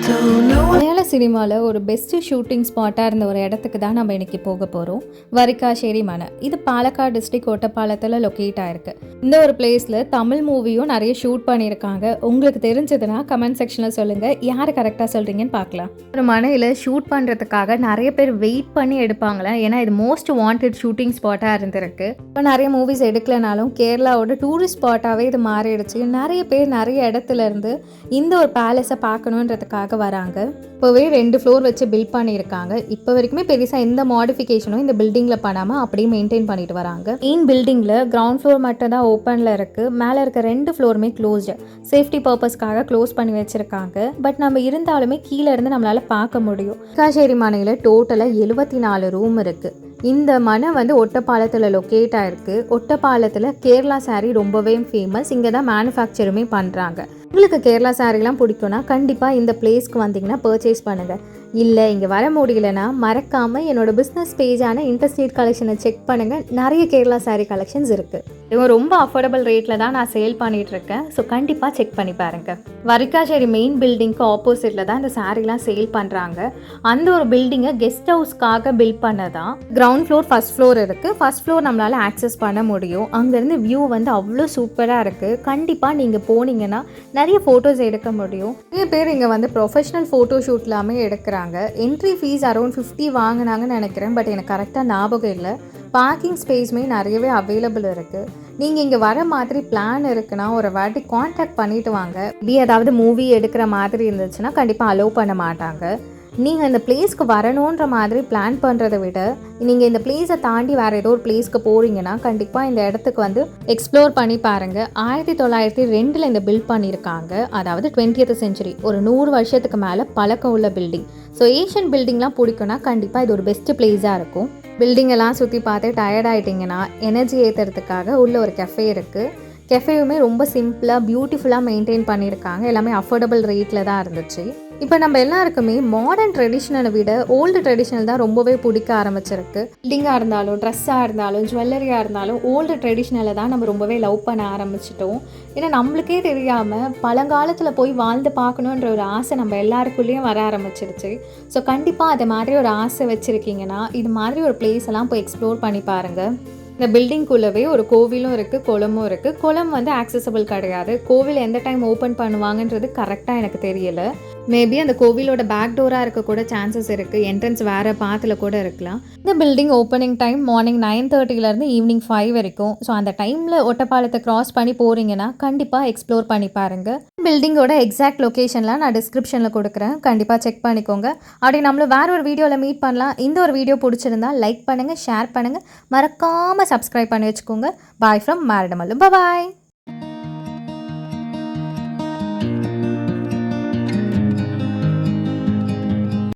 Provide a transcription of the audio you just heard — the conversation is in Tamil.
மலையாள சினிமாவில் ஒரு பெஸ்ட்டு ஷூட்டிங் ஸ்பாட்டாக இருந்த ஒரு இடத்துக்கு தான் நம்ம இன்றைக்கி போக போகிறோம். வரிக்காശ്ശേരി மனை. இது பாலக்காடு டிஸ்ட்ரிக்ட் ஒட்டப்பாலத்தில் லொக்கேட் ஆகிருக்கு. இந்த ஒரு பிளேஸில் தமிழ் மூவியும் நிறைய ஷூட் பண்ணியிருக்காங்க. உங்களுக்கு தெரிஞ்சதுன்னா கமெண்ட் செக்ஷனில் சொல்லுங்கள், யார் கரெக்டாக சொல்கிறீங்கன்னு பார்க்கலாம். ஒரு மனையில் ஷூட் பண்ணுறதுக்காக நிறைய பேர் வெயிட் பண்ணி எடுப்பாங்களே, ஏன்னா இது மோஸ்ட் வாண்டட் ஷூட்டிங் ஸ்பாட்டாக இருந்திருக்கு. இப்போ நிறைய மூவிஸ் எடுக்கலனாலும் கேரளாவோட டூரிஸ்ட் ஸ்பாட்டாகவே இது மாறிடுச்சு. நிறைய பேர் நிறைய இடத்துல இருந்து இந்த ஒரு பேலஸை பார்க்கணுன்றதுக்காக வராங்க. இப்போவே 2 ஃப்ளோர் வச்சு பில்ட் பண்ணியிருக்காங்க. இப்போ வரைக்குமே பெருசாக எந்த மாடிஃபிகேஷனும் இந்த பில்டிங்கில் பண்ணாமல் அப்படியே மெயின்டைன் பண்ணிட்டு வராங்க. மெயின் பில்டிங்கில் கிரவுண்ட் ஃப்ளோர் மட்டும் தான் ஓப்பனில் இருக்குது. மேலே இருக்க 2 ஃப்ளோருமே க்ளோஸ்டு. சேஃப்டி பர்பஸ்க்காக க்ளோஸ் பண்ணி வச்சுருக்காங்க. பட் நம்ம இருந்தாலுமே கீழே இருந்து நம்மளால் பார்க்க முடியும். வரிக்காശ്ശേരി மனையில் டோட்டலாக 74 ரூம் இருக்குது. இந்த மனை வந்து ஒட்டப்பாலத்தில் லொக்கேட் ஆகிருக்கு. ஒட்டப்பாலத்தில் கேரளா சாரீ ரொம்பவே ஃபேமஸ். இங்கே தான் மேனுஃபேக்சருமே பண்ணுறாங்க. உங்களுக்கு கேரளா சாரீலாம் பிடிக்கும்னா கண்டிப்பாக இந்த பிளேஸ்க்கு வந்தீங்கன்னா பர்ச்சேஸ் பண்ணுங்கள். இல்லை இங்கே வர முடியலன்னா மறக்காமல் என்னோடய பிஸ்னஸ் பேஜான இன்டர்ஸ்டேட் கலெக்ஷனை செக் பண்ணுங்கள். நிறைய கேரளா சாரீ கலெக்ஷன்ஸ் இருக்குது. இவங்க ரொம்ப அஃபோர்டபுள் ரேட்டில் தான் நான் சேல் பண்ணிகிட்ருக்கேன். ஸோ கண்டிப்பாக செக் பண்ணி பாருங்கள். வரிக்காശ്ശേരി மெயின் பில்டிங்க்கு ஆப்போசிட்டில் தான் இந்த சாரீலாம் சேல் பண்ணுறாங்க. அந்த ஒரு பில்டிங்கை கெஸ்ட் ஹவுஸ்க்காக பில்ட் பண்ணதான். கிரவுண்ட் ஃப்ளோர், ஃபஸ்ட் ஃப்ளோர் இருக்குது. ஃபஸ்ட் ஃப்ளோர் நம்மளால் ஆக்சஸ் பண்ண முடியும். அங்கேருந்து வியூ வந்து அவ்வளோ சூப்பராக இருக்குது. கண்டிப்பாக நீங்கள் போனீங்கன்னா நிறைய ஃபோட்டோஸ் எடுக்க முடியும். நிறைய பேர் இங்கே வந்து ப்ரொஃபஷ்னல் ஃபோட்டோ ஷூட் எல்லாமே எடுக்கிறாங்க. என்ட்ரி ஃபீஸ் அரௌண்ட் 50 வாங்கினாங்கன்னு நினைக்கிறேன். பட் எனக்கு கரெக்டாக ஞாபகம் இல்லை. பார்க்கிங் ஸ்பேஸுமே நிறையவே அவைலபிள் இருக்குது. நீங்கள் இங்கே வர மாதிரி பிளான் இருக்குன்னா ஒரு வாட்டி காண்டாக்ட் பண்ணிவிட்டு வாங்க. ஏதாவது மூவி எடுக்கிற மாதிரி இருந்துச்சுன்னா கண்டிப்பாக அலோவ் பண்ண மாட்டாங்க. நீங்கள் இந்த பிளேஸ்க்கு வரணுன்ற மாதிரி பிளான் பண்ணுறதை விட நீங்கள் இந்த பிளேஸை தாண்டி வேறு ஏதோ ஒரு பிளேஸ்க்கு போகிறீங்கன்னா கண்டிப்பாக இந்த இடத்துக்கு வந்து எக்ஸ்ப்ளோர் பண்ணி பாருங்கள். 1902 இந்த பில்ட் பண்ணியிருக்காங்க. அதாவது 20th செஞ்சுரி, ஒரு 100 வருஷத்துக்கு மேலே பழக்கம் உள்ள பில்டிங். ஸோ ஏஷியன் பில்டிங்லாம் பிடிக்கும்னா கண்டிப்பாக இது ஒரு பெஸ்ட்டு பிளேஸாக இருக்கும். பில்டிங்கெல்லாம் சுற்றி பார்த்து டயர்ட் ஆகிட்டிங்கன்னா எனர்ஜி ஏற்றுறதுக்காக உள்ள ஒரு கெஃபே இருக்குது. கெஃபேயுமே ரொம்ப சிம்பிளாக பியூட்டிஃபுல்லாக மெயின்டைன் பண்ணியிருக்காங்க. எல்லாமே அஃபோர்டபுள் ரேட்டில் தான் இருந்துச்சு. இப்போ நம்ம எல்லாருக்குமே மாடர்ன் ட்ரெடிஷ்னலை விட ஓல்டு ட்ரெடிஷ்னல் தான் ரொம்பவே பிடிக்க ஆரம்பிச்சிருக்கு. பில்டிங்காக இருந்தாலும், ட்ரெஸ்ஸாக இருந்தாலும், ஜுவல்லரியாக இருந்தாலும் ஓல்டு ட்ரெடிஷ்னலை தான் நம்ம ரொம்பவே லவ் பண்ண ஆரம்பிச்சிட்டோம். ஏன்னா நம்மளுக்கே தெரியாமல் பழங்காலத்தில் போய் வாழ்ந்து பார்க்கணுன்ற ஒரு ஆசை நம்ம எல்லாருக்குள்ளேயும் வர ஆரம்பிச்சிருச்சு. ஸோ கண்டிப்பாக அதை மாதிரி ஒரு ஆசை வச்சுருக்கீங்கன்னா இது மாதிரி ஒரு பிளேஸ் எல்லாம் போய் எக்ஸ்ப்ளோர் பண்ணி பாருங்கள். இந்த பில்டிங்குள்ளவே ஒரு கோவிலும் இருக்குது, குளமும் இருக்குது. குளம் வந்து ஆக்சசபிள் கிடையாது. கோவில் எந்த டைம் ஓப்பன் பண்ணுவாங்கன்றது கரெக்டாக எனக்கு தெரியல. மேபி அந்த கோவிலோட பேக் டோராக இருக்க கூட சான்சஸ் இருக்குது. என்ட்ரன்ஸ் வேறு பாத்தில் கூட இருக்கலாம். இந்த building opening time morning 9:30 evening 5 வரைக்கும். ஸோ அந்த டைமில் ஒட்டப்பாலத்தை க்ராஸ் பண்ணி போகிறீங்கன்னா கண்டிப்பாக எக்ஸ்ப்ளோர் பண்ணி பாருங்கள். பில்டிங்கோட எக்ஸாக்ட் லொக்கேஷன்லாம் நான் டிஸ்கிரிப்ஷனில் கொடுக்குறேன். கண்டிப்பாக செக் பண்ணிக்கோங்க. அப்படி நம்மளும் வேறு ஒரு வீடியோவில் மீட் பண்ணலாம். இந்த ஒரு வீடியோ பிடிச்சிருந்தா லைக் பண்ணுங்கள், ஷேர் பண்ணுங்கள், மறக்காமல் சப்ஸ்கிரைப் பண்ணி வச்சுக்கோங்க. பாய் ஃப்ரம் மாரடமல்லு. பாய்.